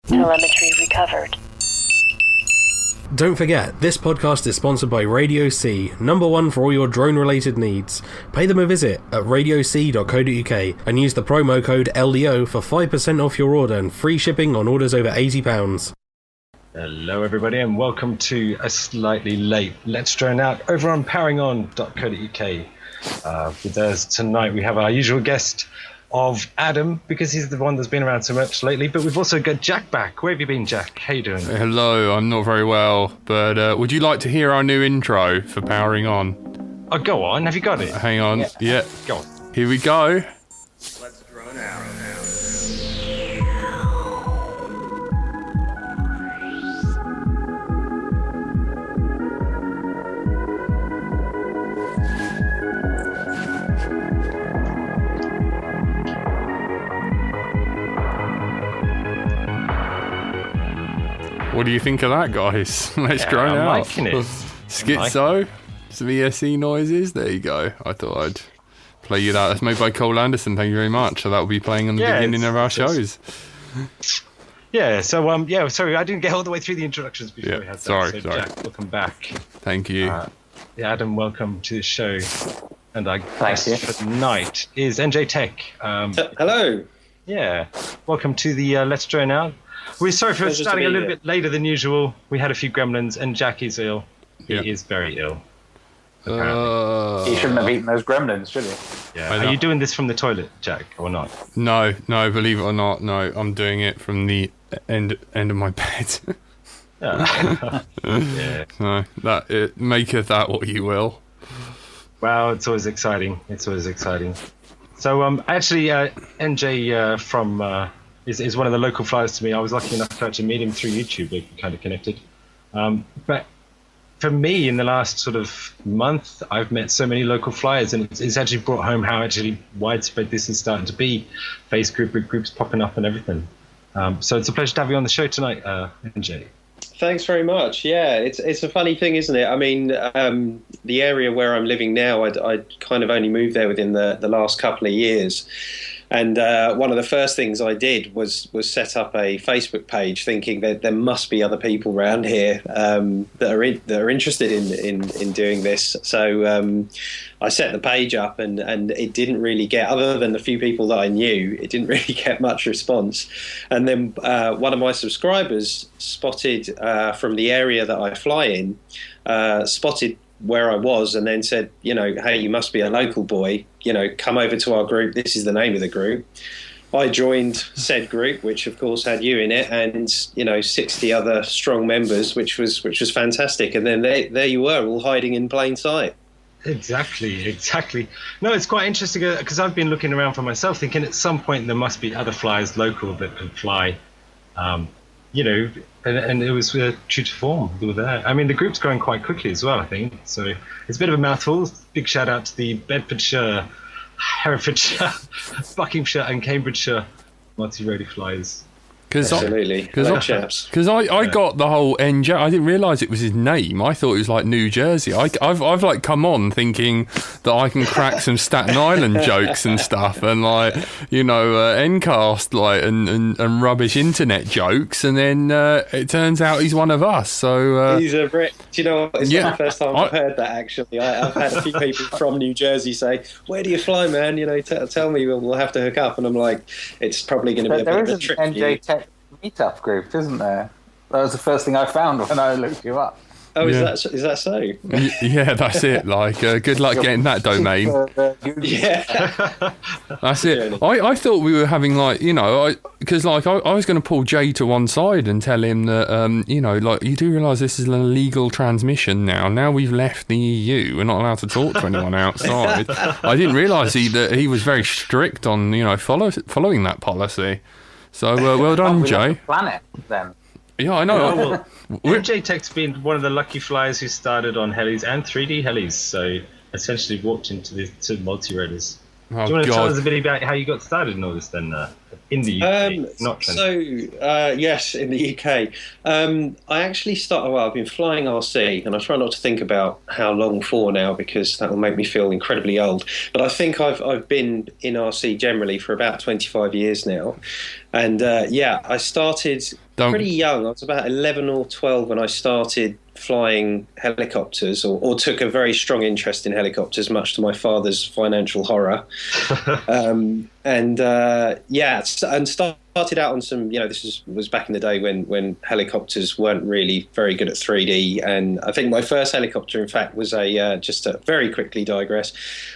Telemetry recovered. Don't forget, this podcast is sponsored by Radio C, number one for all your drone-related needs. Pay them a visit at radioc.co.uk and use the promo code LDO for 5% off your order and free shipping on orders over £80. Hello everybody and welcome to a slightly late Let's Drone Out over on poweringon.co.uk. With us tonight we have our usual guest of Adam, because he's the one that's been around so much lately, but we've also got Jack back. Where have you been, Jack? How you doing? Hello, I'm not very well, but would you like to hear our new intro for Powering On? Oh, go on. Have you got it? Hang on. Yeah. Go on. Here we go. Let's drone out. What do you think of that, guys? Let's drone I'm out. liking it. Schizo, some ESC noises. There you go. I thought I'd play you that. That's made by Cole Anderson. Thank you very much. So that will be playing on the beginning of our shows. Yeah. So sorry, I didn't get all the way through the introductions before we had that. Sorry. Jack, welcome back. Thank you. Adam, welcome to the show. And our Thank guest you. for tonight is NJ Tech. Hello. Yeah. Welcome to the Let's Drone Out. We're sorry for Pleasure to starting be a little here. bit later than usual. We had a few gremlins, and Jack is ill. He Yeah. is very ill. He shouldn't have eaten those gremlins, should he? Yeah. I Are know. you doing this from the toilet, Jack, or not? No, believe it or not, no. I'm doing it from the end of my bed. Yeah. No, that it maketh that what you will. Well, it's always exciting. So, actually, NJ is one of the local flyers to me. I was lucky enough to actually meet him through YouTube. We're kind of connected. But for me, in the last sort of month, I've met so many local flyers, and it's actually brought home how actually widespread this is starting to be. Facebook groups popping up and everything. So it's a pleasure to have you on the show tonight, NJ. Thanks very much. Yeah, it's a funny thing, isn't it? I mean, the area where I'm living now, I'd kind of only moved there within the last couple of years. And one of the first things I did was set up a Facebook page, thinking that there must be other people around here that are interested in doing this. So I set the page up, and it didn't really get, other than the few people that I knew, it didn't really get much response. And then one of my subscribers spotted from the area that I fly in, spotted where I was, and then said, hey, you must be a local boy, come over to our group. This is the name of the group. I joined said group, which of course had you in it, and 60 other strong members, which was fantastic. And then there you were, all hiding in plain sight. Exactly. No, it's quite interesting because I've been looking around for myself, thinking at some point there must be other flyers local that can fly, and it was true to form. They were there. I mean, the group's growing quite quickly as well, I think. So it's a bit of a mouthful. Big shout out to the Bedfordshire, Herefordshire, Buckinghamshire, and Cambridgeshire multi-roadie flyers. Absolutely. Hello, chaps. Because I got the whole NJ. I didn't realise it was his name. I thought it was like New Jersey. I've like come on thinking that I can crack some Staten Island jokes and stuff, and Ncast and rubbish internet jokes, and then it turns out he's one of us. So He's a Brit. Do you know what? It's Yeah. not the first time I've heard that, actually. I've had a few people from New Jersey say, "Where do you fly, man? Tell me, we'll have to hook up." And I'm like, it's probably going to be a bit of a trip. There is an NJ Tech meetup group, isn't there? That was the first thing I found when I looked you up. Oh, Yeah. is that so? yeah, that's it. Good luck getting that domain. Yeah. That's it. I thought we were having because I was going to pull Jay to one side and tell him that you do realise this is an illegal transmission now. Now we've left the EU, we're not allowed to talk to anyone outside. I didn't realise that he was very strict on following that policy. So well done, We Jay. left the planet then. Yeah, I know. Well, NJ Tech's been one of the lucky flyers who started on helis and 3D helis, so essentially walked into the multi-roaders. Oh, Do you want to tell God. us a bit about how you got started in all this then, in the UK, not Yes, in the UK. I actually started, I've been flying RC, and I try not to think about how long for now because that will make me feel incredibly old. But I think I've been in RC generally for about 25 years now. And I started pretty young. I was about 11 or 12 when I started flying helicopters, or took a very strong interest in helicopters, much to my father's financial horror. And started out on some, this was back in the day when helicopters weren't really very good at 3D. And I think my first helicopter, in fact, was just to very quickly digress,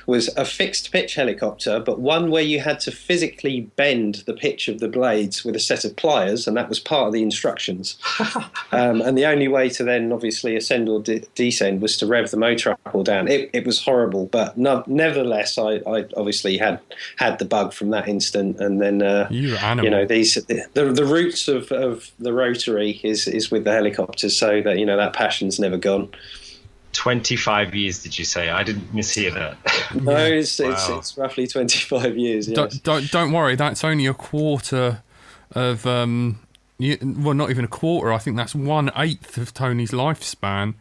was a fixed pitch helicopter, but one where you had to physically bend the pitch of the blades with a set of pliers, and that was part of the instructions. And the only way to then obviously ascend or descend was to rev the motor up or down. It was horrible, but nevertheless, I obviously had the bug from that instant. And then, you animal. The roots of the rotary is with the helicopters, so that that passion's never gone. 25 years, did you say? I didn't mishear that. No, it's roughly 25 years. Yes. Don't worry, that's only a quarter of well, not even a quarter. I think that's 1/8 of Tony's lifespan.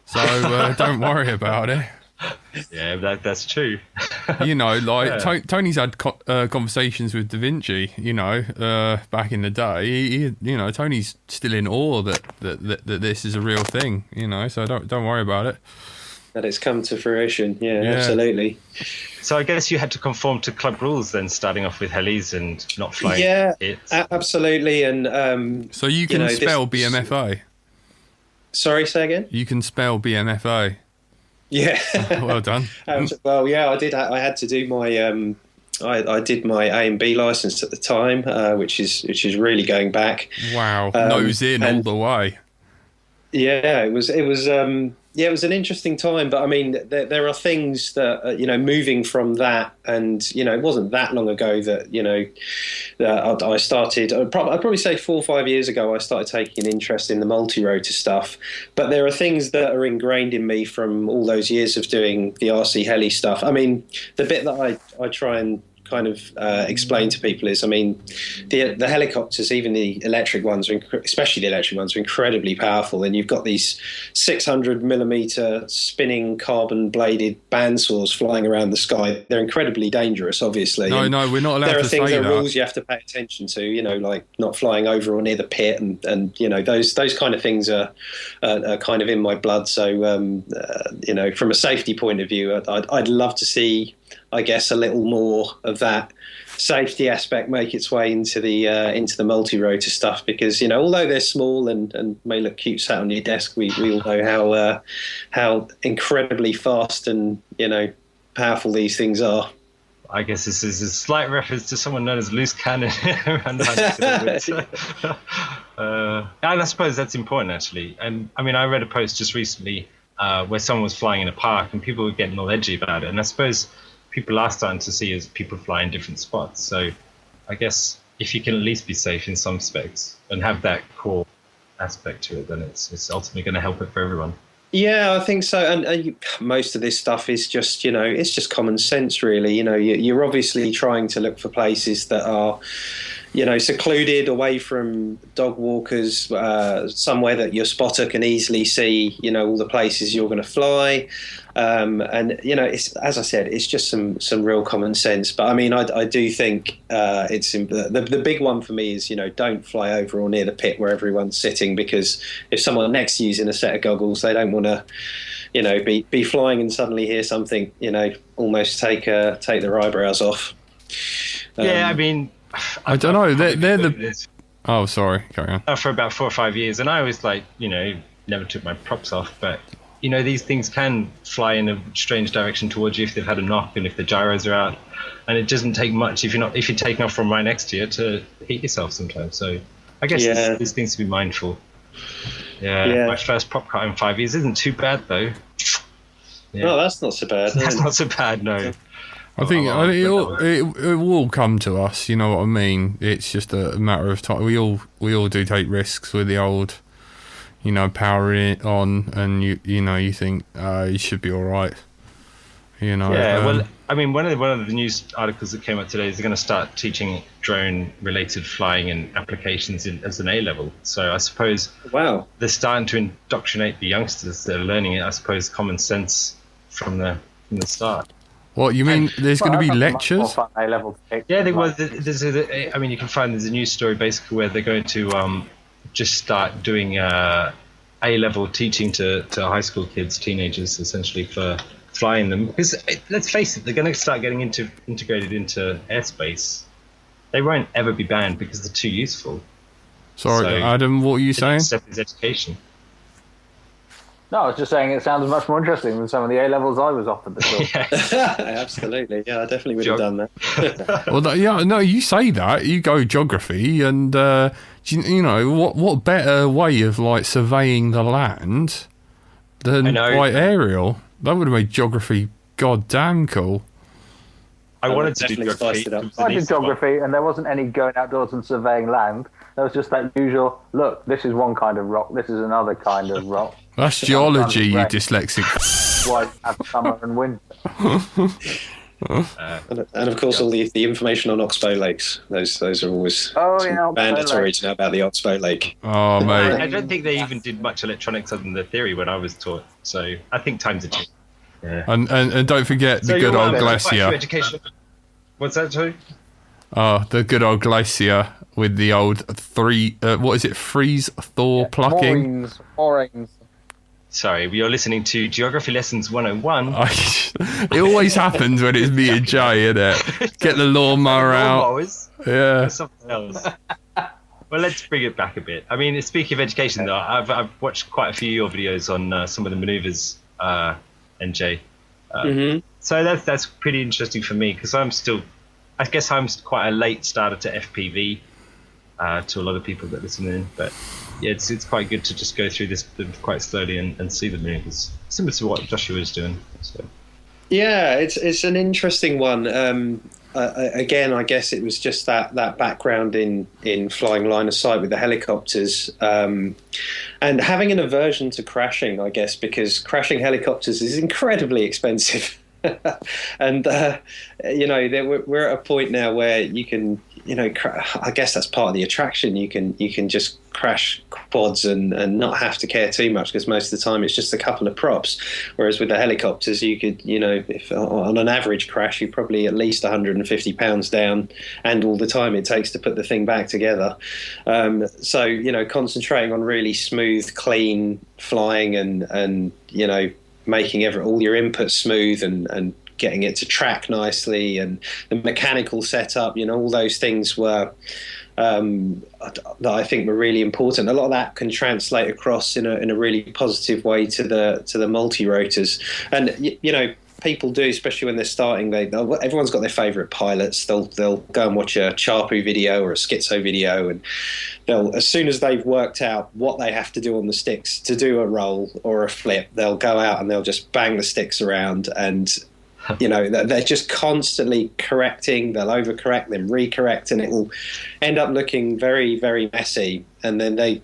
So don't worry about it. Yeah, that's true. Tony's had conversations with Da Vinci, back in the day. Tony's still in awe that this is a real thing, so don't worry about it. That it's come to fruition, yeah, absolutely. So I guess you had to conform to club rules then, starting off with helis and not flying. Yeah, absolutely. And so you can spell BMFA. Sorry, say again? You can spell BMFA. Yeah. Well done. Well, yeah, I did. I had to do my. I did my A and B license at the time, which is really going back. Wow, nose in all the way. Yeah, it was. It was an interesting time, but I mean, there are things that moving from that, and it wasn't that long ago that that I started. I'd probably say 4 or 5 years ago, I started taking an interest in the multi-rotor stuff. But there are things that are ingrained in me from all those years of doing the RC heli stuff. I mean, the bit that I try and kind of explain to people is, I mean, the helicopters, even the electric ones, especially the electric ones, are incredibly powerful. And you've got these 600 millimeter spinning carbon bladed bandsaws flying around the sky. They're incredibly dangerous, obviously. No, we're not allowed to say that. There are rules you have to pay attention to, like not flying over or near the pit, and those kind of things are kind of in my blood. So from a safety point of view, I'd love to see, I guess, a little more of that safety aspect make its way into the multi-rotor stuff, because although they're small and may look cute sat on your desk, we all know how incredibly fast and powerful these things are. I guess this is a slight reference to someone known as Loose Cannon around the and I suppose that's important, actually. And I mean, I read a post just recently where someone was flying in a park and people were getting all edgy about it, and I suppose people are starting to see as people fly in different spots. So I guess if you can at least be safe in some specs and have that core aspect to it, then it's ultimately going to help it for everyone. Yeah, I think so. And most of this stuff is just, it's just common sense, really. You're obviously trying to look for places that are, secluded, away from dog walkers, somewhere that your spotter can easily see, all the places you're going to fly. It's, as I said, it's just some real common sense. But I mean, I do think it's the big one for me is, don't fly over or near the pit where everyone's sitting, because if someone next to you is in a set of goggles, they don't want to, be flying and suddenly hear something, almost take their eyebrows off. Yeah, I mean, I don't know. They're the. Oh, sorry. Carry on. For about 4 or 5 years, and I always never took my props off, but these things can fly in a strange direction towards you if they've had a knock and if the gyros are out, and it doesn't take much if you're taking off from right next to you to hit yourself sometimes. So I guess there's things to be mindful. Yeah, my first prop cut in 5 years isn't too bad though. Yeah. No, that's not so bad. That's not so bad, no. I think it will come to us. You know what I mean? It's just a matter of time. We all do take risks with the old, powering it on, and you think you should be all right. Yeah, well, I mean, one of the news articles that came out today is they're going to start teaching drone-related flying and applications as an A level. So I suppose they're starting to indoctrinate the youngsters that are learning it. I suppose common sense from the start. What you mean? There's going to be lectures? Yeah, there was. I mean, you can find there's a news story basically where they're going to just start doing A-level teaching to high school kids, teenagers, essentially, for flying them. Because let's face it, they're going to start getting integrated into airspace. They won't ever be banned because they're too useful. Sorry, So, Adam, what are you the saying? next step is education. No, I was just saying it sounds much more interesting than some of the A-levels I was offered at school. Absolutely. Yeah, I definitely would have done that. Well, yeah, no, you say that. You go geography, and you know what better way of like surveying the land than by aerial? That would have made geography goddamn cool. I wanted to do definitely spiced geography. it up. I did geography, and there wasn't any going outdoors and surveying land. There was just that usual, look, this is one kind of rock, this is another kind of rock. That's geology, you Right. dyslexic. Why have summer and winter? And of course, all the information on Oxbow Lakes. Those are always Oxbow mandatory Lakes. to know about the Oxbow Lake. Oh, mate. I don't think they even did much electronics other than the theory when I was taught. So I think times are changing. Yeah. And don't forget the good old glacier. Education. What's that, Joe? Oh, the good old glacier with the old freeze thaw plucking. Moraines. Sorry, you're listening to Geography Lessons 101. It always happens when it's me and Jay, innit? Get the lawnmower out. Lawnmowers Yeah. or something else. Well, let's bring it back a bit. I mean, speaking of education, though, I've watched quite a few of your videos on some of the maneuvers, NJ. So that's pretty interesting for me because I guess I'm quite a late starter to FPV to a lot of people that listen in, but yeah, it's quite good to just go through this quite slowly and see the maneuvers, similar to what Joshua is doing. So. Yeah, it's an interesting one. Again, I guess it was just that background in flying line of sight with the helicopters, and having an aversion to crashing, I guess, because crashing helicopters is incredibly expensive. And we're at a point now where you can, I guess that's part of the attraction. You can just crash quads and not have to care too much because most of the time it's just a couple of props. Whereas with the helicopters, you could, if on an average crash, you're probably at least 150 pounds down, and all the time it takes to put the thing back together. So concentrating on really smooth, clean flying and making all your inputs smooth and getting it to track nicely, and the mechanical setup, all those things were that I think were really important. A lot of that can translate across in a really positive way to the multi-rotors, and people do, especially when they're starting. Everyone's got their favourite pilots. They'll go and watch a Charpu video or a Schizo video, and they'll, as soon as they've worked out what they have to do on the sticks to do a roll or a flip, they'll go out and they'll just bang the sticks around, and they're just constantly correcting. They'll overcorrect, then recorrect, and it will end up looking very, very messy. And then they,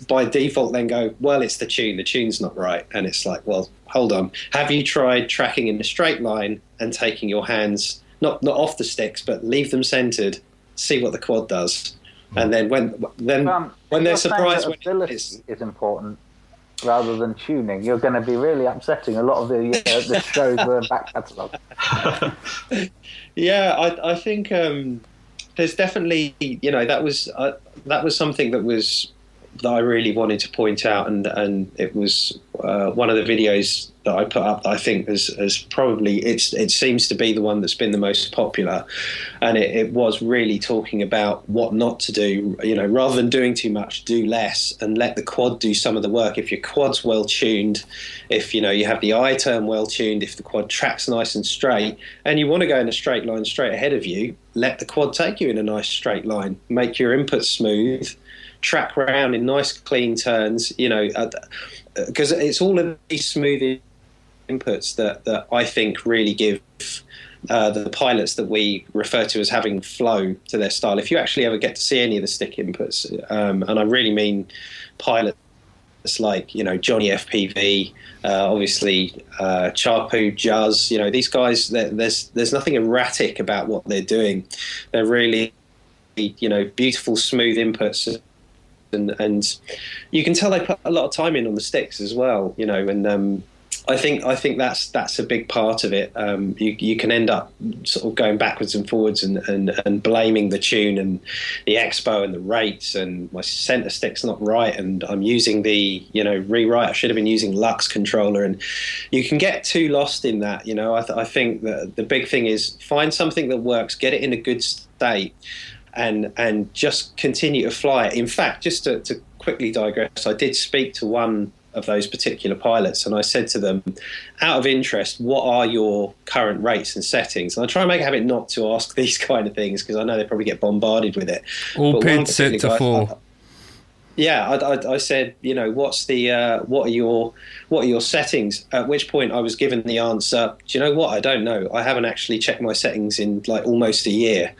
by default, then go, well, it's the tune. The tune's not right. And it's like, well, hold on. Have you tried tracking in a straight line and taking your hands not off the sticks, but leave them centered? See what the quad does. And then when they're surprised, when ability is important rather than tuning, you're going to be really upsetting a lot of the shows were back catalogue. Yeah, I think there's definitely that was something that I really wanted to point out, and it was one of the videos that I put up that I think has probably it seems to be the one that's been the most popular, and it was really talking about what not to do. Rather than doing too much, do less and let the quad do some of the work. If your quad's well tuned, if you have the eye turn well tuned, if the quad tracks nice and straight, and you want to go in a straight line straight ahead of you, let the quad take you in a nice straight line. Make your input smooth. Track around in nice clean turns, because it's all of these smooth inputs that I think really give the pilots that we refer to as having flow to their style. If you actually ever get to see any of the stick inputs, and I really mean pilots like Johnny FPV, obviously Charpu, Juz, these guys, there's nothing erratic about what they're doing. They're really beautiful smooth inputs. And you can tell they put a lot of time in on the sticks as well, and I think that's a big part of it. You can end up sort of going backwards and forwards and blaming the tune and the expo and the rates and my center stick's not right and I'm using the rewrite. I should have been using Lux controller, and you can get too lost in that. I think that the big thing is find something that works, get it in a good state, and just continue to fly it. In fact, just to quickly digress, I did speak to one of those particular pilots and I said to them, out of interest, what are your current rates and settings? And I try and make a habit not to ask these kind of things because I know they probably get bombarded with it. All PID set to 4. I said, what's the what are your settings? At which point I was given the answer, do you know what? I don't know. I haven't actually checked my settings in like almost a year.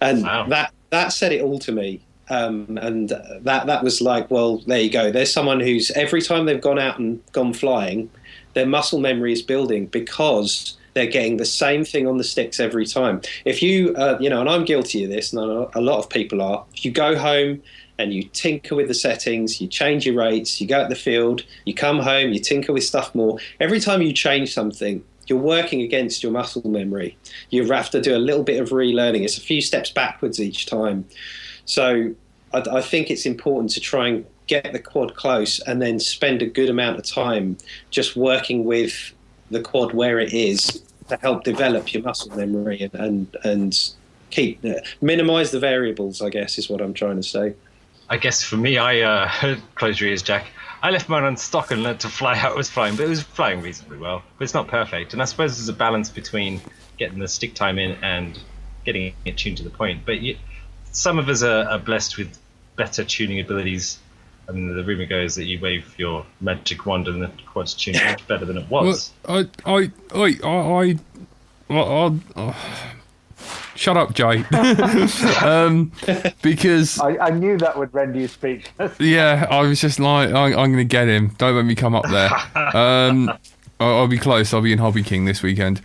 And wow. that said it all to me. And that was like, well, there you go. There's someone who's every time they've gone out and gone flying, their muscle memory is building because they're getting the same thing on the sticks every time. If you, and I'm guilty of this, and a lot of people are, if you go home and you tinker with the settings, you change your rates, you go out the field, you come home, you tinker with stuff more. Every time you change something, you're working against your muscle memory. You have to do a little bit of relearning. It's a few steps backwards each time. So I think it's important to try and get the quad close and then spend a good amount of time just working with the quad where it is to help develop your muscle memory and keep minimize the variables, I guess, is what I'm trying to say. I guess for me, I close your ears, Jack. I left mine on stock and learned to fly how it was flying, but it was flying reasonably well. But it's not perfect, and I suppose there's a balance between getting the stick time in and getting it tuned to the point. But some of us are blessed with better tuning abilities. I mean, the rumor goes that you wave your magic wand and the quad's tuned much better than it was. Shut up, Jay. Because I knew that would render you speechless. yeah, I was just like, I'm going to get him. Don't let me come up there. I'll be close. I'll be in Hobby King this weekend.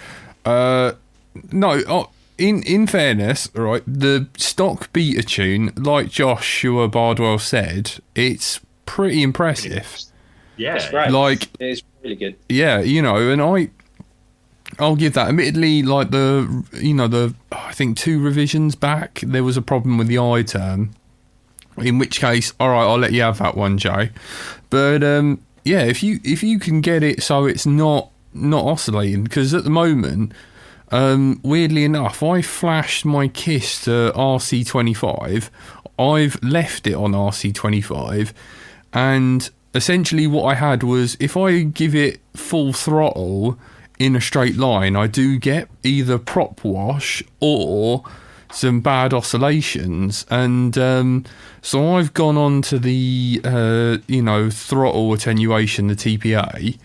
In fairness, right, the stock beta tune, like Joshua Bardwell said, it's pretty impressive. Yeah, That's right. Like, it's really good. Yeah, and I'll give that. Admittedly, like I think 2 revisions back, there was a problem with the I term. In which case, all right, I'll let you have that one, Jay. But yeah, if you can get it so it's not oscillating, because at the moment, weirdly enough, I flashed my KISS to RC25. I've left it on RC25, and essentially what I had was, if I give it full throttle in a straight line, I do get either prop wash or some bad oscillations. And so I've gone on to the throttle attenuation, the TPA,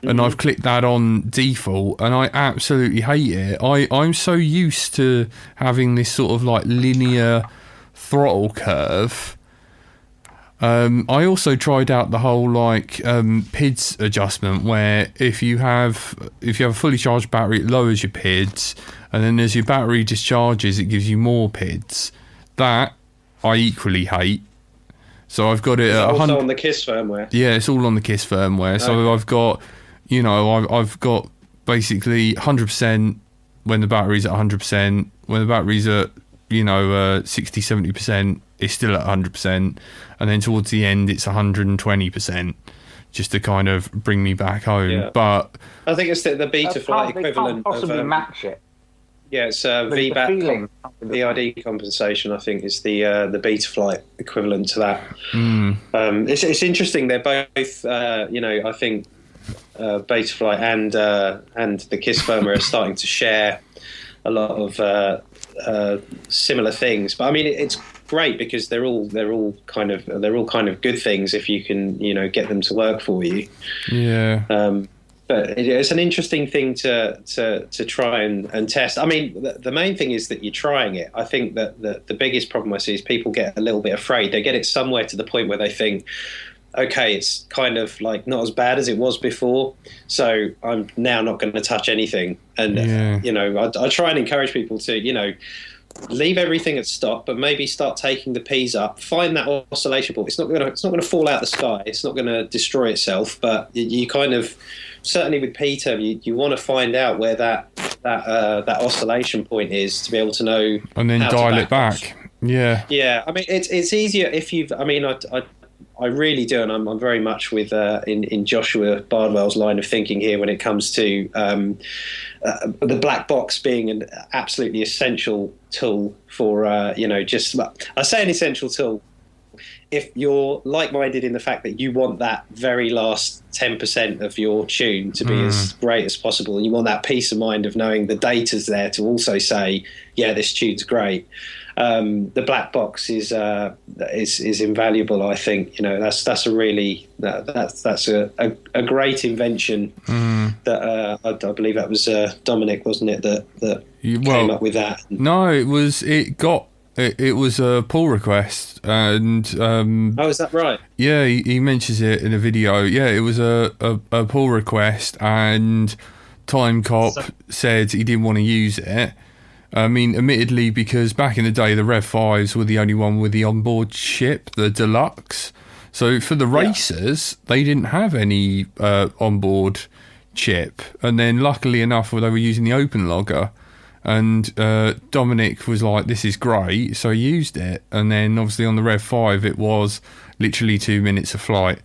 and I've clicked that on default, and I absolutely hate it. I'm so used to having this sort of like linear throttle curve. I also tried out the whole like PIDs adjustment, where if you have a fully charged battery, it lowers your PIDs, and then as your battery discharges, it gives you more PIDs. That I equally hate. So I've got it at also on the KISS firmware. Yeah, it's all on the KISS firmware. So okay. I've got, I've got basically 100% when the battery's at 100%. When the battery's at 60-70%, it's still at 100%, and then towards the end it's 120%, just to kind of bring me back home. Yeah. But I think it's the beta flight equivalent. They can't possibly match it. Yeah, it's VBAC VRD compensation, I think, is the beta flight equivalent to that. It's interesting. They're both, I think beta flight and the KISS firmware are starting to share a lot of similar things. But I mean, it's great because they're all kind of good things if you can get them to work for you. Yeah. But it's an interesting thing to try and test. I mean, the main thing is that you're trying it. I think that the biggest problem I see is people get a little bit afraid. They get it somewhere to the point where they think, okay, it's kind of like not as bad as it was before, so I'm now not going to touch anything. And, I try and encourage people to, leave everything at stop, but maybe start taking the P's up. Find that oscillation point. It's not going to fall out the sky. It's not going to destroy itself. But you kind of, certainly with P term, you want to find out where that oscillation point is to be able to know, and then dial it back. Yeah. Yeah. I mean, it's easier if you've. I mean, I really do, and I'm very much with in Joshua Bardwell's line of thinking here when it comes to the black box being an absolutely essential tool for I say an essential tool if you're like-minded in the fact that you want that very last 10% of your tune to be as great as possible, and you want that peace of mind of knowing the data's there to also say, yeah, this tune's great. The black box is invaluable. I think that's a really that's a great invention that I believe that was Dominic, wasn't it, that came up with that? No, it was a pull request, and oh, is that right? Yeah, he mentions it in a video. Yeah, it was a pull request, and Time Cop said he didn't want to use it. I mean, admittedly, because back in the day, the Rev 5s were the only one with the onboard chip, the Deluxe. So for the racers, they didn't have any onboard chip. And then luckily enough, they were using the Open Logger. And Dominic was like, this is great. So he used it. And then obviously on the Rev 5, it was literally 2 minutes of flight.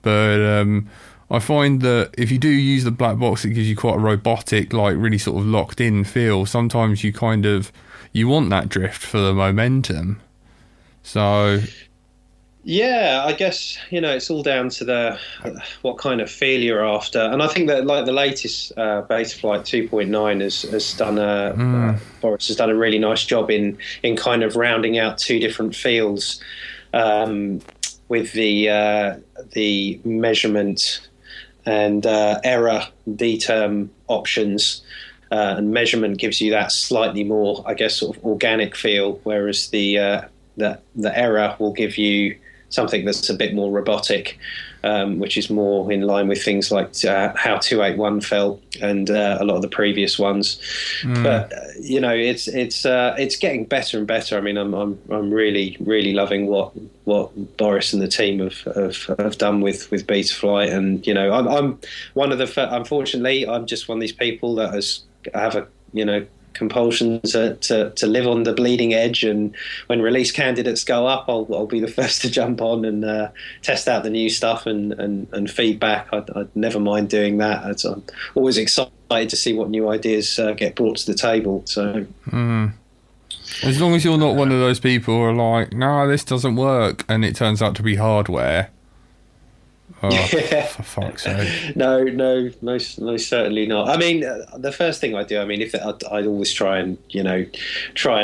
But I find that if you do use the black box, it gives you quite a robotic, like really sort of locked in feel. Sometimes you want that drift for the momentum. So yeah, I guess it's all down to what kind of feel you're after. And I think that like the latest Betaflight 2.9 has done Boris has done a really nice job in kind of rounding out two different feels with the measurement and error D-term options, and measurement gives you that slightly more, I guess, sort of organic feel, whereas the error will give you something that's a bit more robotic, which is more in line with things like how 281 felt and a lot of the previous ones. But it's getting better and better. I mean, I'm really really loving what Boris and the team have done with Betaflight, and I'm one of the unfortunately I'm just one of these people that have a compulsion to live on the bleeding edge, and when release candidates go up, I'll be the first to jump on and test out the new stuff and feedback. I'd never mind doing that. I'm always excited to see what new ideas get brought to the table. So as long as you're not one of those people who are like, no, this doesn't work, and it turns out to be hardware. Oh, for fuck's sake. No, certainly not. I mean, the first thing I do, I mean, I'd always try and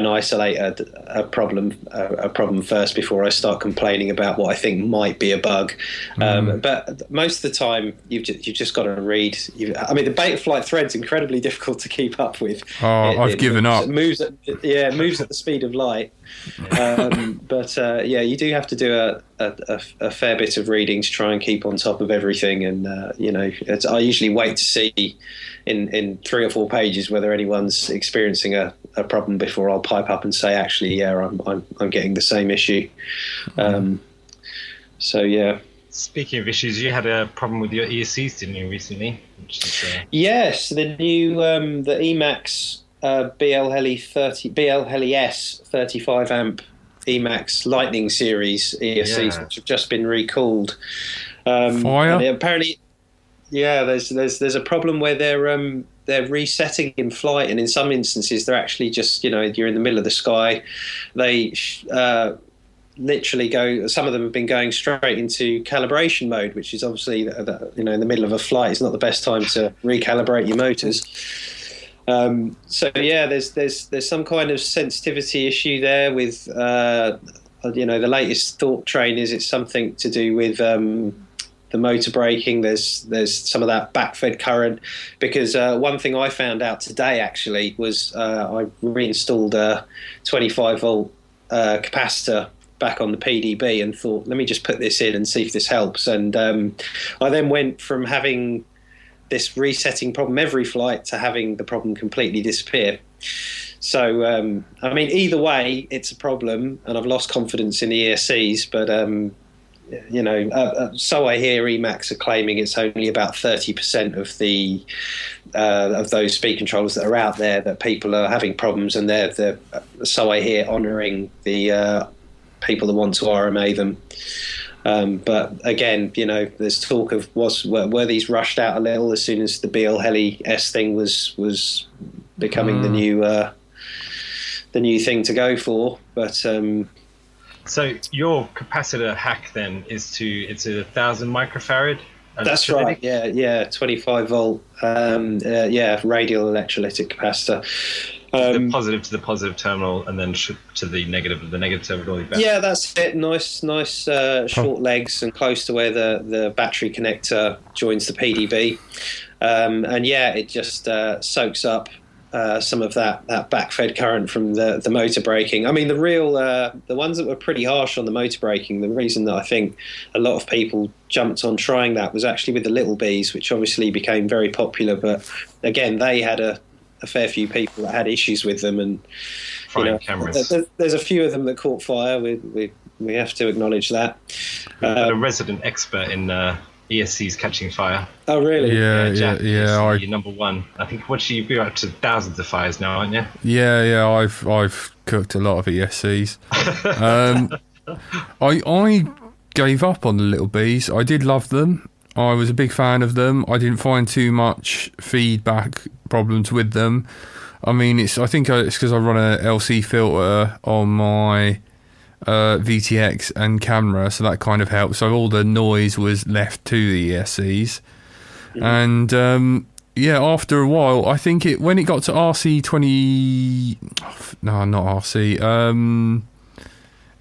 isolate a problem first before I start complaining about what I think might be a bug. But most of the time, you've just got to read. I mean, the Betaflight thread's incredibly difficult to keep up with. I've given up. It moves at the speed of light. But you do have to do a fair bit of reading to try and keep on top of everything, and I usually wait to see in 3 or 4 pages whether anyone's experiencing a problem before I'll pipe up and say, actually, yeah, I'm getting the same issue. So yeah. Speaking of issues, you had a problem with your ESCs, didn't you, recently? Yes, the new the Emax BL Heli S 35 amp Emax Lightning series ESCs, which have just been recalled. Fire. And apparently, there's a problem where they're resetting in flight, and in some instances they're actually just you're in the middle of the sky. They literally go. Some of them have been going straight into calibration mode, which is obviously in the middle of a flight. It's not the best time to recalibrate your motors. There's some kind of sensitivity issue there with the latest thought train is it's something to do with the motor braking. There's some of that backfed current, because one thing I found out today actually was I reinstalled a 25 volt capacitor back on the PDB and thought, let me just put this in and see if this helps. And I then went from having this resetting problem every flight to having the problem completely disappear. So, I mean, either way, it's a problem, and I've lost confidence in the ESCs. But so I hear Emacs are claiming it's only about 30% of those speed controllers that are out there that people are having problems, and they're so I hear honouring the people that want to RMA them. But again, there's talk of were these rushed out a little as soon as the BL Heli S thing was becoming the new thing to go for. But so your capacitor hack then it's a 1,000 microfarad. That's right. Yeah, 25 volt. Radial electrolytic capacitor. The positive to the positive terminal, and then to the negative of the negative terminal. Yeah, that's it. Nice, short legs and close to where the battery connector joins the PDB. It just soaks up some of that backfed current from the motor braking. I mean, the ones that were pretty harsh on the motor braking, the reason that I think a lot of people jumped on trying that was actually with the Little Bees, which obviously became very popular. But again, they had a fair few people that had issues with them, and cameras. There's a few of them that caught fire. We have to acknowledge that. A resident expert in ESCs catching fire. Oh, really? Yeah. You're number one. I think you're up to thousands of fires now, aren't you? Yeah. I've cooked a lot of ESCs. I gave up on the Little Bees. I did love them. I was a big fan of them. I didn't find too much feedback problems with them. I mean, I think it's because I run a LC filter on my VTX and camera, so that kind of helped. So all the noise was left to the ESCs. And after a while, I think when it got to RC20, no, not RC.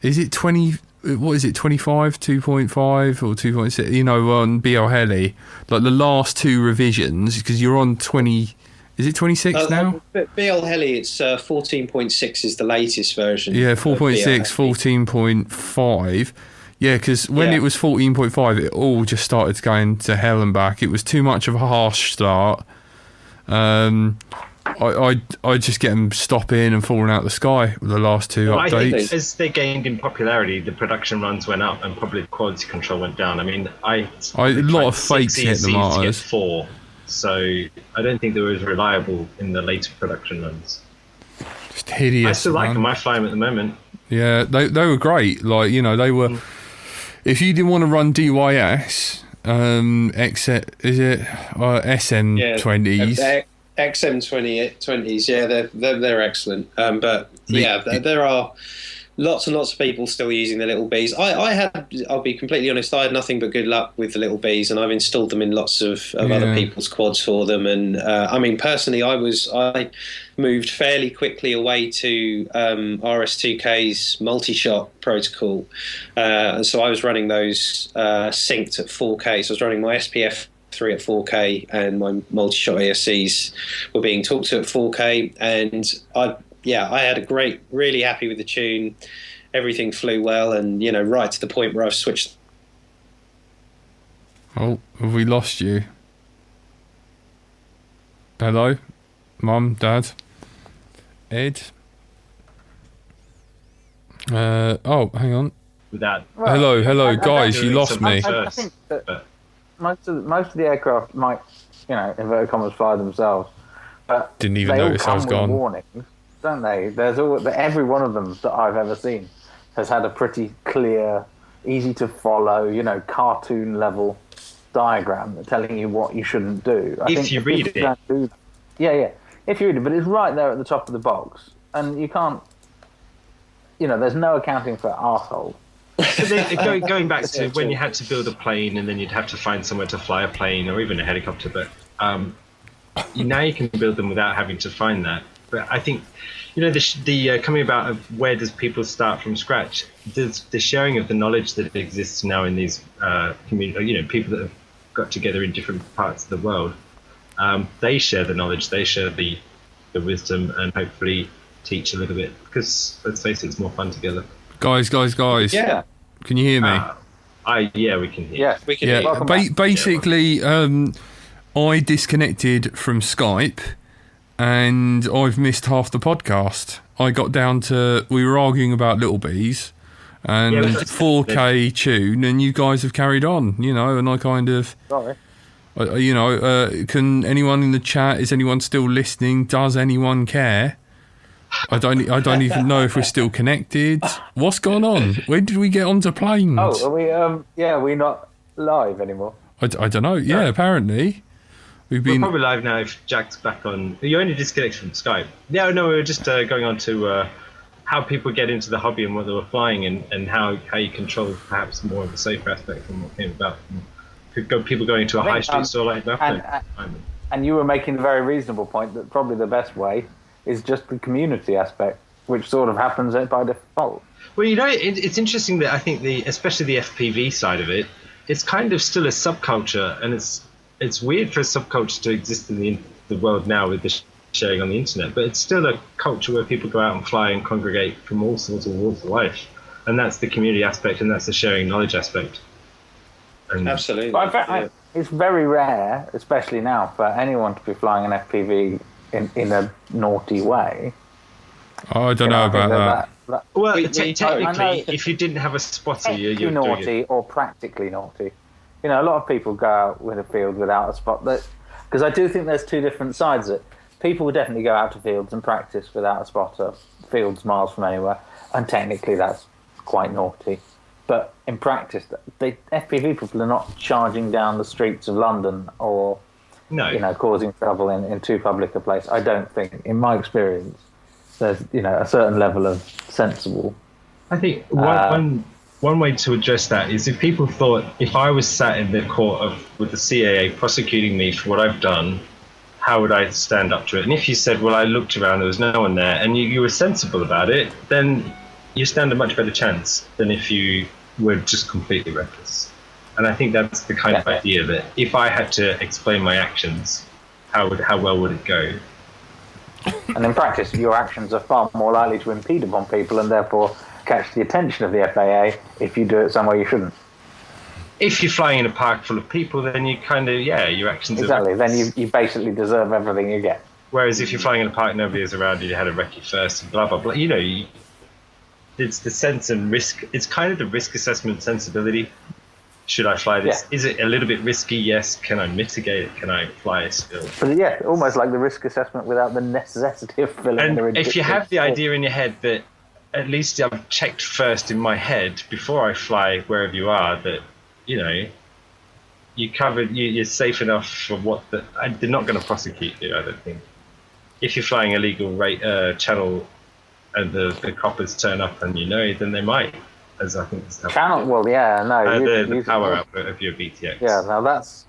Is it 20? What is it? 25, 2.5 or 2.6? On BL Heli, like the last two revisions, because you're on 20. Is it 26 now? BL Heli, it's 14.6 is the latest version. Yeah, 4.6, 14.5. Yeah, because when it was 14.5, it all just started going to hell and back. It was too much of a harsh start. I just get them stopping and falling out the sky with the last two updates. I think as they gained in popularity, the production runs went up and probably quality control went down. I mean, a lot of fakes hit the martyrs. To get 4, so I don't think they were as reliable in the later production runs. Just hideous. I still like them. I fly them at the moment. Yeah, they were great. Like, they were. If you didn't want to run DYS, SN20s. Yeah, XM20s, they're excellent. There are lots and lots of people still using the Little Bees. I'll be completely honest, I had nothing but good luck with the Little Bees, and I've installed them in lots of other people's quads for them. And I mean, personally, I moved fairly quickly away to RS2K's multi-shot protocol, and so I was running those synced at 4K. So I was running my SPF 3 at 4K, and my multi-shot ESCs were being talked to at 4K, and I had really happy with the tune. Everything flew well, and right to the point where I've switched. Oh, have we lost you? Hello, Mum, Dad, Ed. Hang on. Hello, guys, you lost me. I think that most of the aircraft might, inverted commas, fly themselves, but didn't even notice I was gone. Warnings, don't they? There's every one of them that I've ever seen has had a pretty clear, easy to follow, cartoon level diagram telling you what you shouldn't do. If you read it. If you read it, but it's right there at the top of the box, and you can't. There's no accounting for arseholes. So going back to when you had to build a plane, and then you'd have to find somewhere to fly a plane or even a helicopter, but now you can build them without having to find that. But I think the coming about of where does people start from scratch, the sharing of the knowledge that exists now in these community, people that have got together in different parts of the world, they share the knowledge, they share the wisdom, and hopefully teach a little bit, because let's face it, it's more fun together. Guys. Yeah. Can you hear me? We can hear. Yeah, we can hear. Basically, I disconnected from Skype, and I've missed half the podcast. I got down to, we were arguing about Little Bees and 4K tune, and you guys have carried on, you know, and I kind of... Sorry. Can anyone in the chat, is anyone still listening? Does anyone care? I don't even know if we're still connected. What's gone on? When did we get onto planes? Oh, are we not live anymore? I don't know. Yeah, apparently. We're probably live now if Jack's back on. You only disconnected from Skype. No, we were just going on to how people get into the hobby and what they were flying, and how you control perhaps more of the safer aspect from what came about. People going to a high street store like that. And you were making a very reasonable point that probably the best way is just the community aspect, which sort of happens by default. Well, you know, it's interesting that I think especially the FPV side of it, it's kind of still a subculture, and it's weird for a subculture to exist in the world now with the sharing on the internet, but it's still a culture where people go out and fly and congregate from all sorts of walks of life, and that's the community aspect, and that's the sharing knowledge aspect. And Absolutely. But it's very rare, especially now, for anyone to be flying an FPV in a naughty way. Oh, I don't know about that. Well, technically, if you didn't have a spotter, you're naughty doing it. or practically naughty. You know, a lot of people go out with a field without a spot. Because I do think there's two different sides of it. People would definitely go out to fields and practice without a spotter, fields miles from anywhere, and technically that's quite naughty. But in practice, the FPV people are not charging down the streets of London or, causing trouble in too public a place. I don't think, in my experience, there's a certain level of sensible. I think one way to address that is if people thought if I was sat in the court with the CAA prosecuting me for what I've done, how would I stand up to it? And if you said, well, I looked around, there was no one there, and you were sensible about it, then you stand a much better chance than if you were just completely reckless. And I think that's the kind of idea that if I had to explain my actions, how well would it go? And in practice, your actions are far more likely to impede upon people and therefore catch the attention of the FAA if you do it somewhere you shouldn't. If you're flying in a park full of people, then you kind of, your actions exactly. are... Then you basically deserve everything you get. Whereas if you're flying in a park, nobody is around you had a recce first, and blah, blah, blah. It's the sense and risk. It's kind of the risk assessment sensibility. Should I fly this? Yeah. Is it a little bit risky? Yes. Can I mitigate it? Can I fly it still? But almost like the risk assessment without the necessity of filling in a ridiculous... If you have the idea in your head that at least I've checked first in my head before I fly wherever you are that, you're safe enough for they're not going to prosecute you, I don't think. If you're flying a legal channel and the coppers turn up and then they might, as I think is happening. The power output of your BTX. Yeah, now that's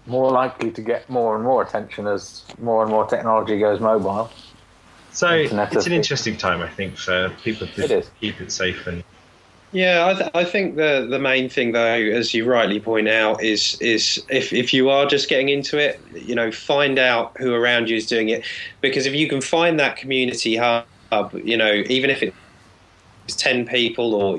more likely to get more and more attention as more and more technology goes mobile. So it's an interesting time, I think, for people to keep it safe. And yeah, I think the main thing, though, as you rightly point out, is if you are just getting into it, find out who around you is doing it, because if you can find that community hub, even if it's 10 people or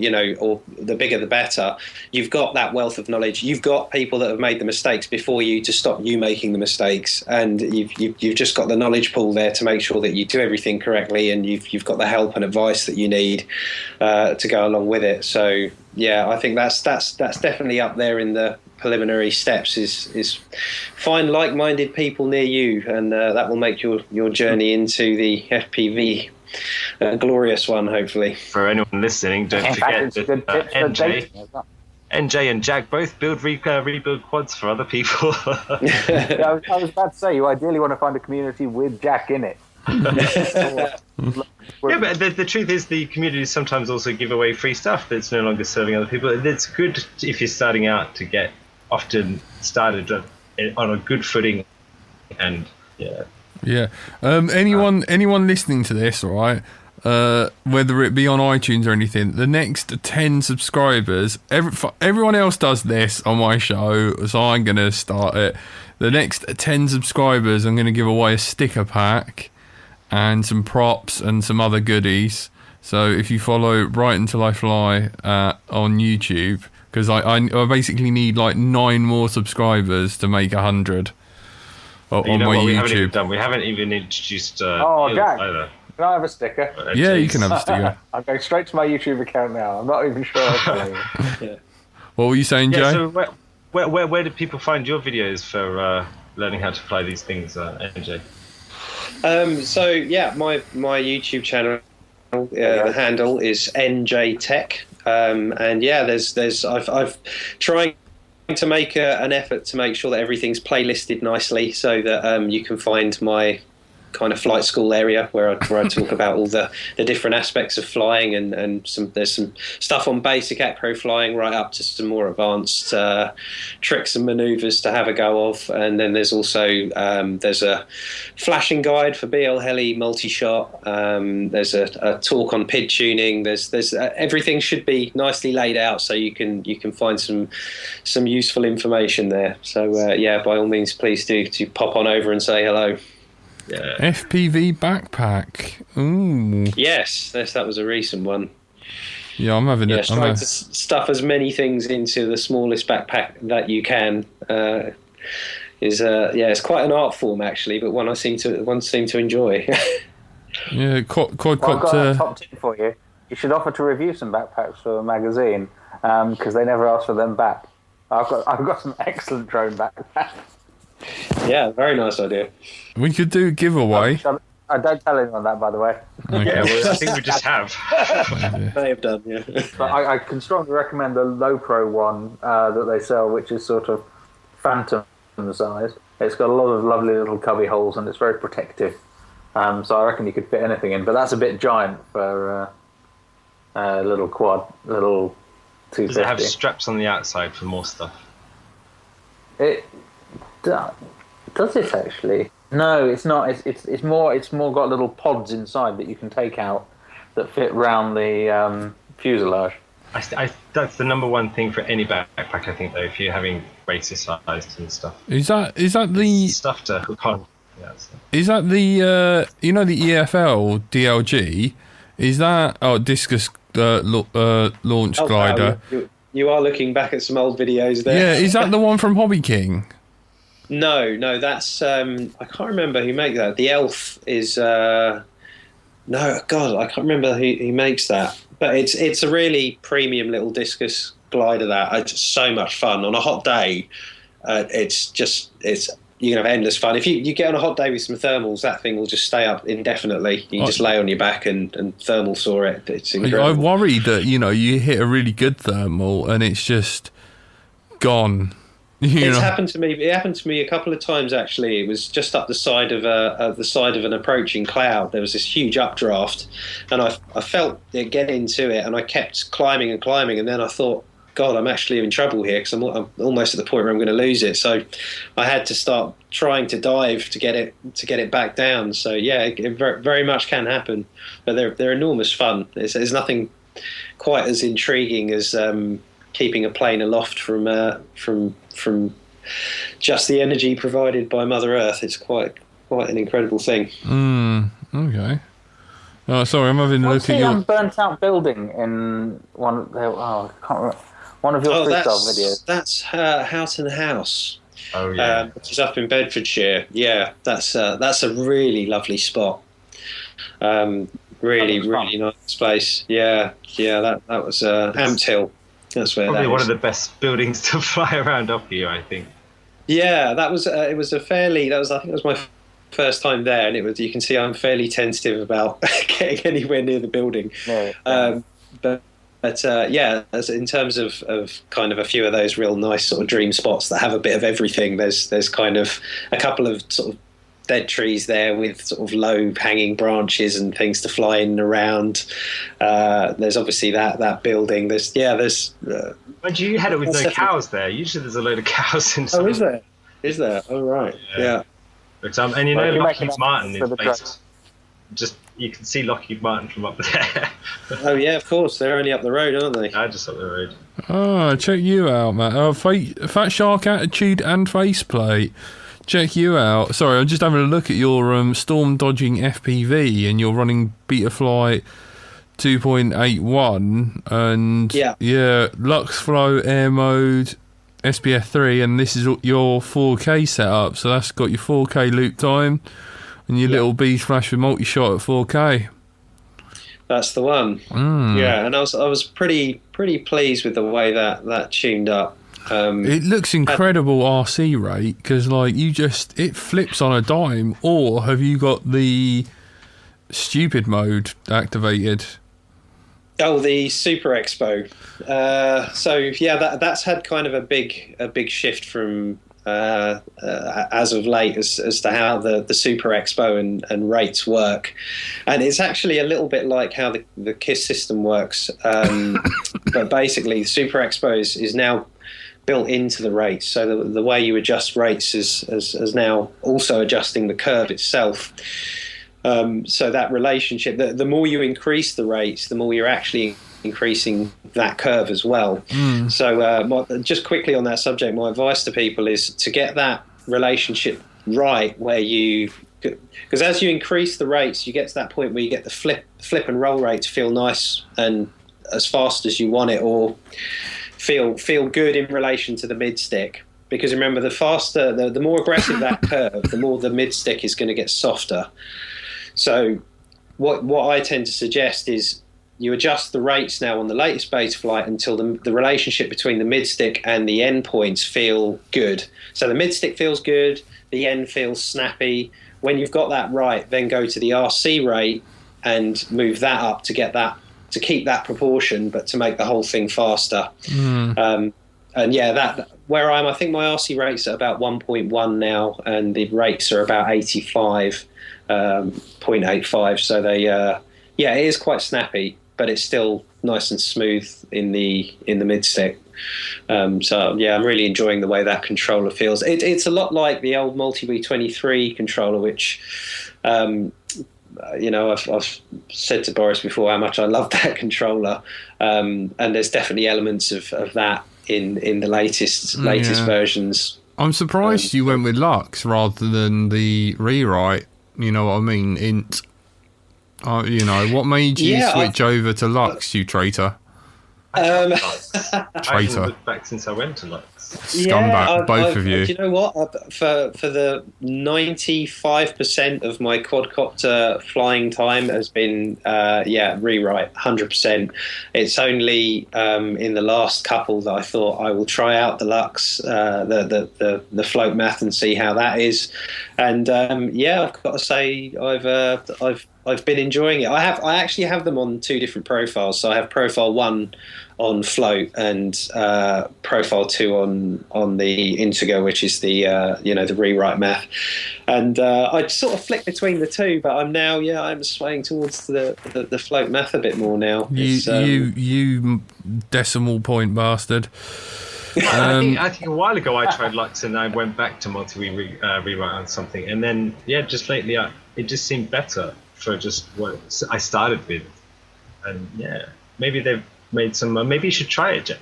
the bigger the better, you've got that wealth of knowledge. You've got people that have made the mistakes before you to stop you making the mistakes, and you've just got the knowledge pool there to make sure that you do everything correctly, and you've got the help and advice that you need to go along with it. So yeah, I think that's definitely up there in the preliminary steps is find like-minded people near you, and that will make your journey into the FPV a glorious one, hopefully. For anyone listening, don't forget that NJ and Jack both rebuild quads for other people. I was about to say, you ideally want to find a community with Jack in it. Yeah, but the truth is the communities sometimes also give away free stuff that's no longer serving other people. It's good if you're starting out to get often started on a good footing, and Yeah. Anyone listening to this, all right, whether it be on iTunes or anything, the next 10 subscribers, everyone else does this on my show, so I'm going to start it. The next 10 subscribers, I'm going to give away a sticker pack and some props and some other goodies. So if you follow Right Until I Fly on YouTube, because I basically need like 9 more subscribers to make 100. You on know my what we haven't even YouTube. done? We haven't even introduced Oh, Hills Jack. either. Can I have a sticker? Yeah, you can have a sticker. I'm going straight to my YouTube account now. I'm not even sure I'm telling you. What were you saying, Jay? Yeah, so where do people find your videos for learning how to fly these things, NJ? So yeah, my YouTube channel, the handle is NJ Tech, and yeah, I've trying to make an effort to make sure that everything's playlisted nicely so that you can find my kind of flight school area where I talk about all the different aspects of flying and there's some stuff on basic acro flying right up to some more advanced tricks and maneuvers to have a go of, and then there's also there's a flashing guide for BL Heli multi-shot, there's a talk on PID tuning, there's everything should be nicely laid out so you can find some useful information there, so yeah, by all means please do to pop on over and say hello. Yeah. FPV backpack. Ooh. Yes, that was a recent one. Yeah, I'm having it. Trying to stuff as many things into the smallest backpack that you can it's quite an art form actually, but one seem to enjoy. Yeah, quite. Well, I've got a top tip for you. You should offer to review some backpacks for a magazine because they never ask for them back. I've got some excellent drone backpacks. Yeah, very nice idea. We could do a giveaway. I don't tell anyone that, by the way. Okay. Yeah, well, I think we just have. May have done, yeah. But I can strongly recommend the low pro one that they sell, which is sort of phantom size. It's got a lot of lovely little cubby holes and it's very protective. So I reckon you could fit anything in, but that's a bit giant for a little quad, little 250. Does it have straps on the outside for more stuff? It does it actually? No, it's not. It's more got little pods inside that you can take out that fit round the fuselage. That's the number one thing for any backpack, I think, though. If you're having racer sized and stuff, Is that the stuff to hook on. Yeah, is that the you know the EFL DLG? Is that discus launch glider? Wow, you are looking back at some old videos there. Yeah, is that the one from Hobby King? No, that's I can't remember who makes that. The Elf is no, God, I can't remember who makes that. But it's a really premium little discus glider. It's so much fun on a hot day. It's you can have endless fun. If you get on a hot day with some thermals, that thing will just stay up indefinitely. You can just lay on your back and thermal saw it. It's incredible. I worry that you hit a really good thermal and it's just gone. It's happened to me. It happened to me a couple of times actually. It was just up the side of an approaching cloud. There was this huge updraft, and I felt it get into it, and I kept climbing and climbing, and then I thought, God, I'm actually in trouble here because I'm almost at the point where I'm going to lose it. So I had to start trying to dive to get it back down. So yeah, it very, very much can happen, but they're enormous fun. There's nothing quite as intriguing as keeping a plane aloft from just the energy provided by Mother Earth. It's quite an incredible thing. Okay. Oh, sorry, I'm having a look at your burnt out building in one. I can't remember. One of your freestyle videos. That's Houghton House. Oh yeah, which is up in Bedfordshire. Yeah, that's a really lovely spot. Really nice place. Yeah. That was Amped Hill. That's where probably that one is. of the best buildings to fly around off here, I think. Yeah, that was. It was I think it was my first time there, and you can see I'm fairly tentative about getting anywhere near the building. Yeah. But yeah, as in terms of kind of a few of those real nice sort of dream spots that have a bit of everything, there's kind of a couple of sort of dead trees there with sort of low hanging branches and things to fly in and around. There's obviously that building. But you had it with no cows there. Usually there's a load of cows in some. Oh, is there? Is there? Oh, right. Yeah. But, and you know Lockheed Martin for is the based. Just you can see Lockheed Martin from up there. Oh yeah, of course. They're only up the road, aren't they? Just up the road. Oh, check you out, man. Fat Shark Attitude and Faceplate. Check you out. Sorry, I'm just having a look at your storm dodging FPV, and you're running Betaflight 2.81 and yeah, Lux Flow air mode, SPF 3, and this is your 4K setup. So that's got your 4K loop time and your little B flash with multi-shot at 4K. That's the one. Yeah, and I was pretty pleased with the way that tuned up. It looks incredible RC rate, because like it flips on a dime. Or have you got the stupid mode activated? Oh, the Super Expo. So yeah, that's had kind of a big shift from as of late as to how the Super Expo and rates work, and it's actually a little bit like how the KISS system works. But basically, the Super Expo is now built into the rates, so the way you adjust rates is now also adjusting the curve itself. So that relationship, the more you increase the rates, the more you're actually increasing that curve as well. So just quickly on that subject, my advice to people is to get that relationship right, where because as you increase the rates, you get to that point where you get the flip and roll rate to feel nice and as fast as you want it, or feel good in relation to the mid stick. Because remember, the faster, the more aggressive that curve, the more the mid stick is going to get softer. So what I tend to suggest is you adjust the rates now on the latest beta flight until the relationship between the mid stick and the end points feel good. So the mid stick feels good, the end feels snappy. When you've got that right, then go to the RC rate and move that up to keep that proportion, but to make the whole thing faster. And yeah, that where I think my RC rates are about 1.1 now, and the rates are about 85.85. So they, it is quite snappy, but it's still nice and smooth in the mid stick. So yeah, I'm really enjoying the way that controller feels. It's a lot like the old MultiWii 23 controller, which I've said to Boris before how much I love that controller, and there's definitely elements of that in the latest versions. I'm surprised you went with Lux rather than the rewrite. You know what I mean? Int. What made you switch over to Lux, you traitor? I haven't looked back since I went to Lux. Scumbag, both of you. Do you know what? For the 95% of my quadcopter flying time has been rewrite 100%. It's only in the last couple that I thought I will try out the Lux, the float math, and see how that is. And I've got to say I've been enjoying it. I actually have them on two different profiles. So I have profile 1 on float and profile 2 on the Intego, which is the the rewrite math. And I sort of flick between the two, but I'm now I'm swaying towards the float math a bit more now. You decimal point bastard. I think a while ago I tried Lux and I went back to MultiWii rewrite on something, and then just lately it just seemed better for just what I started with, and maybe they've made some. Maybe you should try it, Jay.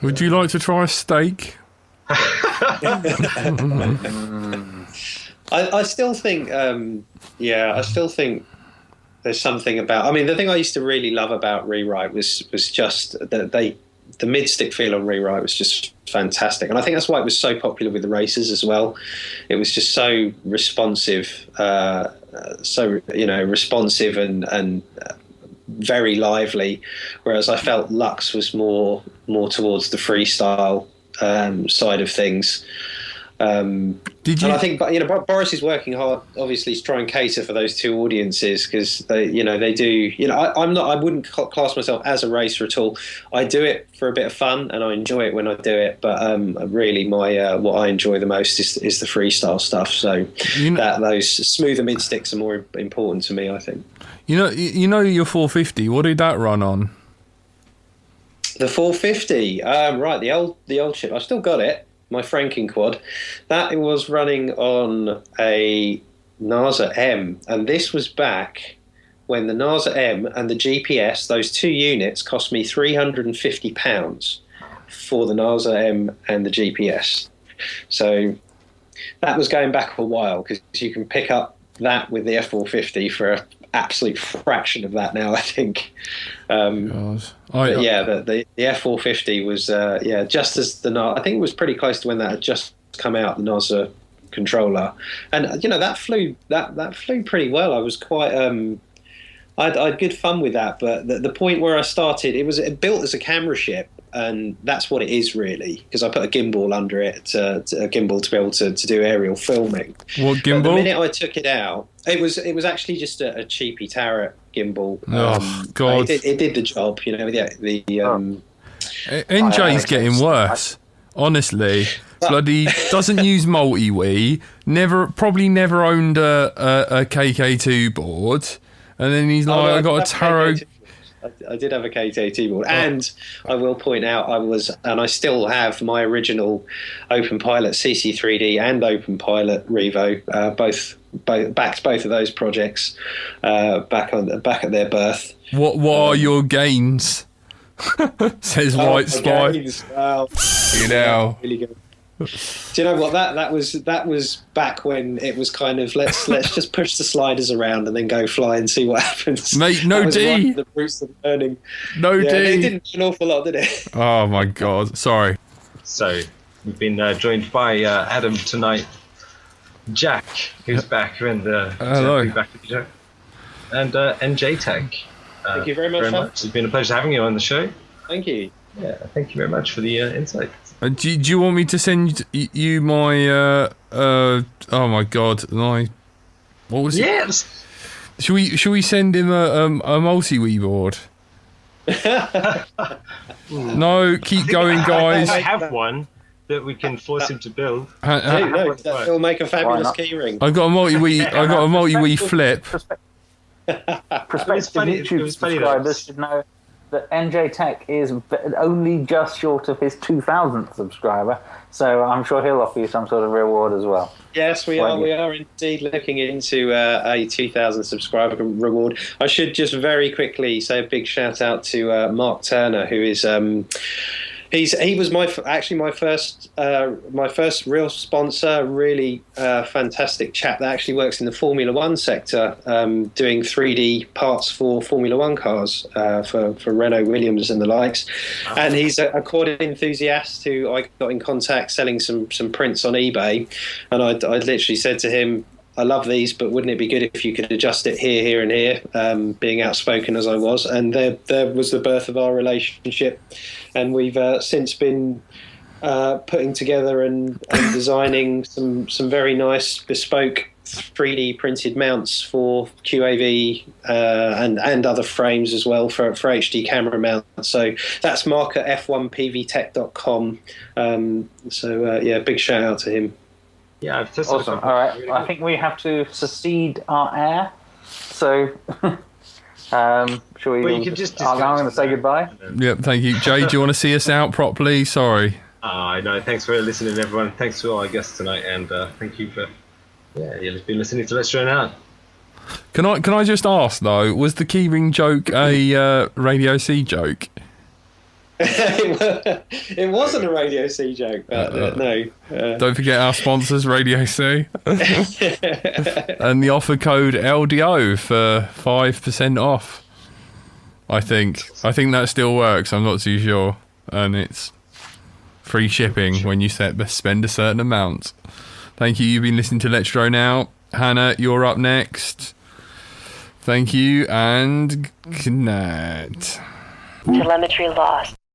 Would you like to try a steak? I still think, I still think there's something about. I mean, the thing I used to really love about Rewrite was just that the mid stick feel on Rewrite was just fantastic, and I think that's why it was so popular with the racers as well. It was just so responsive, responsive and very lively, whereas I felt Lux was more towards the freestyle side of things. And I think, Boris is working hard, obviously, to try and cater for those two audiences, because they do. I wouldn't class myself as a racer at all. I do it for a bit of fun, and I enjoy it when I do it. But really, my what I enjoy the most is the freestyle stuff. So those smoother mid sticks are more important to me, I think. You know your 450. What did that run on? The 450, right? The old chip. I've still got it. My Franking quad, that was running on a NASA M, and this was back when the NASA M and the GPS, those two units, cost me £350 for the NASA M and the GPS. So that was going back a while, because you can pick up that with the F450 for an absolute fraction of that now, I think. But yeah, the F450 was just as I think it was pretty close to when that had just come out, the NOSA controller, and that flew pretty well. I was quite I had good fun with that, but the point where I started, it was built as a camera ship, and that's what it is really, because I put a gimbal under it, a gimbal to be able to do aerial filming. What gimbal? But the minute I took it out, it was actually just a cheapy Tarot gimbal. Oh God! It did the job, NJ's getting worse. Honestly, bloody doesn't use multi-wii. Probably never owned a KK2 board, and then he's like, I got a Tarot. I did have a KK2 board, and I will point out I still have my original OpenPilot CC3D and OpenPilot Revo, both of those projects back at their birth. What are your gains? Says White Spy. Wow. Really good. Do you know what that was back when it was kind of let's just push the sliders around and then go fly and see what happens. Mate, no D. The Bruce of learning. No D. It didn't do an awful lot, did it? Oh my God! Sorry. So we've been joined by Adam tonight, Jack, who's back, and hello. Back with you, and NJ Tech. Thank you very much. It's been a pleasure having you on the show. Thank you. Yeah, thank you very much for the insight. Do you want me to send you my? Oh my God! What was it? Yes. Should we send him a multi-wii board? No, keep going, guys. I have one that we can force him to build. That'll make a fabulous keyring. I got a multi-wii flip. Prospective YouTube subscribers should know that NJ Tech is only just short of his 2,000th subscriber, so I'm sure he'll offer you some sort of reward as well. Yes, we are indeed looking into a 2,000 subscriber reward. I should just very quickly say a big shout out to Mark Turner, who is he was my first real sponsor. Really fantastic chap that actually works in the Formula One sector, doing 3D parts for Formula One cars for Renault, Williams, and the likes. And he's a quad enthusiast who I got in contact selling some prints on eBay, and I literally said to him, I love these, but wouldn't it be good if you could adjust it here, here, and here, being outspoken as I was. And there was the birth of our relationship. And we've since been putting together and designing some very nice bespoke 3D printed mounts for QAV and other frames as well for HD camera mounts. So that's Mark at f1pvtech.com. Big shout out to him. Yeah, I've tested awesome. All right, I think we have to secede our air. So, shall we? Well, you can just I'm going to say goodbye. Yep, thank you, Jay. Do you want to see us out properly? Sorry. No, thanks for listening, everyone. Thanks to all our guests tonight, and thank you for you've been listening to Let's Drone Out. Can I just ask though? Was the keyring joke a Radio C joke? It wasn't a Radio C joke, but no. Don't forget our sponsors, Radio C. And the offer code LDO for 5% off. I think that still works. I'm not too sure. And it's free shipping when you spend a certain amount. Thank you. You've been listening to Let's Drone Out. Hannah, you're up next. Thank you and good night. Telemetry lost.